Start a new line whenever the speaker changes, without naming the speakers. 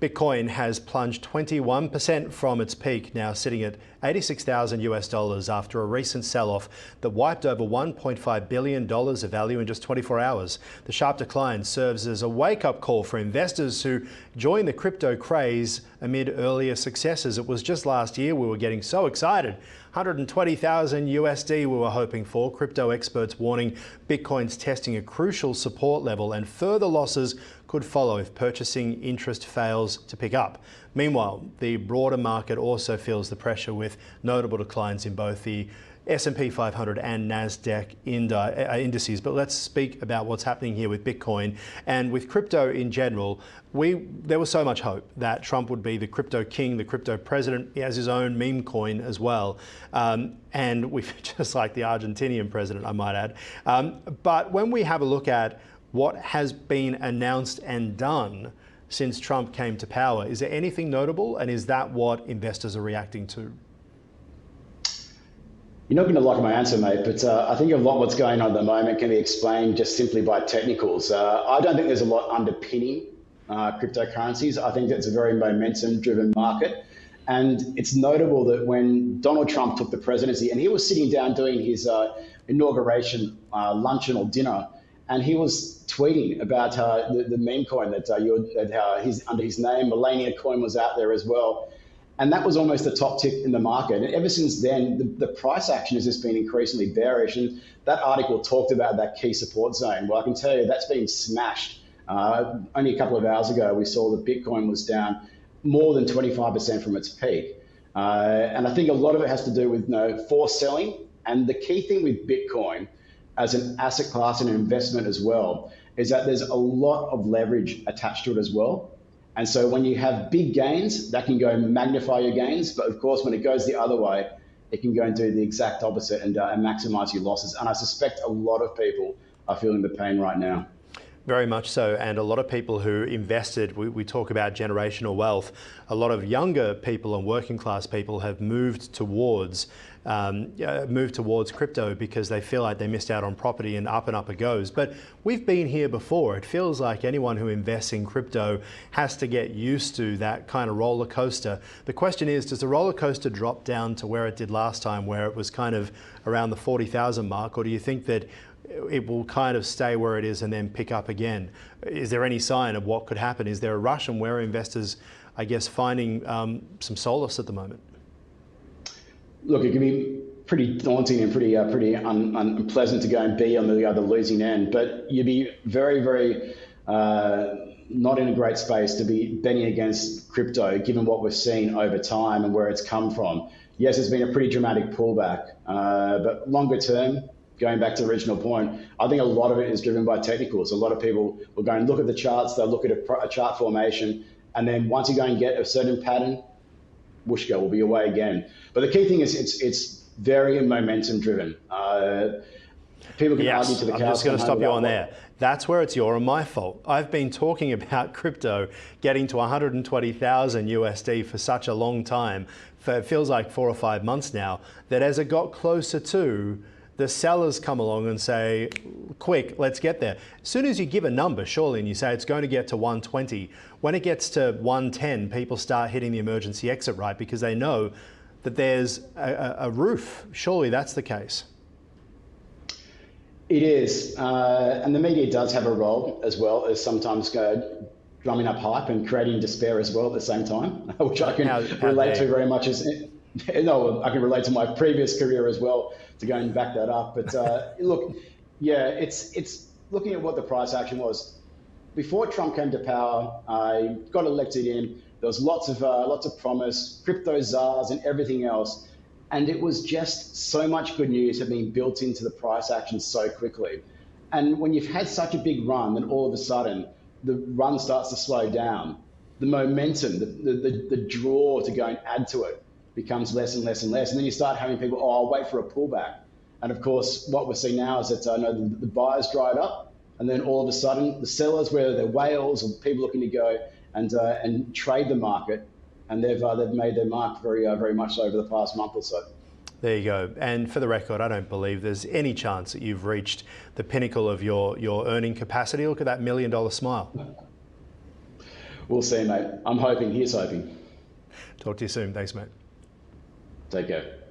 Bitcoin has plunged 21% from its peak, now sitting at 86,000 US dollars after a recent sell-off that wiped over $1.5 billion of value in just 24 hours. The sharp decline serves as a wake-up call for investors who joined the crypto craze amid earlier successes. It was just last year we were getting so excited. 120,000 USD we were hoping for. Crypto experts warning Bitcoin's testing a crucial support level and further losses could follow if purchasing interest fails to pick up. Meanwhile, the broader market also feels the pressure with notable declines in both the S&P 500 and NASDAQ indices. But let's speak about what's happening here with Bitcoin and with crypto in general. There was so much hope that Trump would be the crypto king, the crypto president. He has his own meme coin as well. And we've just like the Argentinian president, I might add. But when we have a look at what has been announced and done since Trump came to power, is there anything notable? And is that what investors are reacting to?
You're not going to like my answer, mate, but I think a lot of what's going on at the moment can be explained just simply by technicals. I don't think there's a lot underpinning cryptocurrencies. I think it's a very momentum-driven market. And it's notable that when Donald Trump took the presidency, and he was sitting down doing his inauguration luncheon or dinner, and he was tweeting about the meme coin that he's under his name. Melania coin was out there as well. And that was almost the top tip in the market. And ever since then, the price action has just been increasingly bearish. And that article talked about that key support zone. Well, I can tell you that's been smashed. Only a couple of hours ago, we saw that Bitcoin was down more than 25% from its peak. And I think a lot of it has to do with forced selling. And the key thing with Bitcoin as an asset class and an investment as well is that there's a lot of leverage attached to it as well. And so when you have big gains, that can go and magnify your gains. But of course, when it goes the other way, it can go and do the exact opposite and maximize your losses. And I suspect a lot of people are feeling the pain right now.
Very much so, and a lot of people who invested, we talk about generational wealth, a lot of younger people and working class people have moved towards crypto because they feel like they missed out on property and up it goes. But we've been here before. It feels like anyone who invests in crypto has to get used to that kind of roller coaster. The question is, does the roller coaster drop down to where it did last time, where it was kind of around the 40,000 mark, or do you think that it will kind of stay where it is and then pick up again? Is there any sign of what could happen? Is there a rush, and where are investors, I guess, finding some solace at the moment?
Look, it can be pretty daunting and pretty unpleasant to go and be on the losing end, but you'd be very, very not in a great space to be betting against crypto, given what we've seen over time and where it's come from. Yes, it's been a pretty dramatic pullback, but longer term, going back to the original point, I think a lot of it is driven by technicals. A lot of people will go and look at the charts, they'll look at a chart formation, and then once you go and get a certain pattern, whoosh go, we'll be away again. But the key thing is it's very momentum driven. People can argue to the cows.
I'm just going to stop you on there. That's where it's your and my fault. I've been talking about crypto getting to 120,000 USD for such a long time, for it feels like 4 or 5 months now, that as it got closer to, the sellers come along and say, quick, let's get there. As soon as you give a number, surely, and you say it's going to get to 120, when it gets to 110, people start hitting the emergency exit, right? Because they know that there's a roof. Surely that's the case.
It is. And the media does have a role as well as sometimes drumming up hype and creating despair as well at the same time, which I can relate to very much as... No, I can relate to my previous career as well to go and back that up. But look, yeah, it's looking at what the price action was before Trump came to power. I got elected in. There was lots of promise, crypto czars and everything else, and it was just so much good news had been built into the price action so quickly. And when you've had such a big run, then all of a sudden the run starts to slow down. The momentum, the draw to go and add to it becomes less and less and less. And then you start having people, oh, I'll wait for a pullback. And of course, what we're seeing now is that the buyers dried up, and then all of a sudden the sellers, whether they're whales or people looking to go and trade the market, and they've made their mark very much so over the past month or so.
There you go. And for the record, I don't believe there's any chance that you've reached the pinnacle of your earning capacity. Look at that $1 million smile.
We'll see, mate. I'm hoping. Here's hoping.
Talk to you soon. Thanks, mate.
Take care.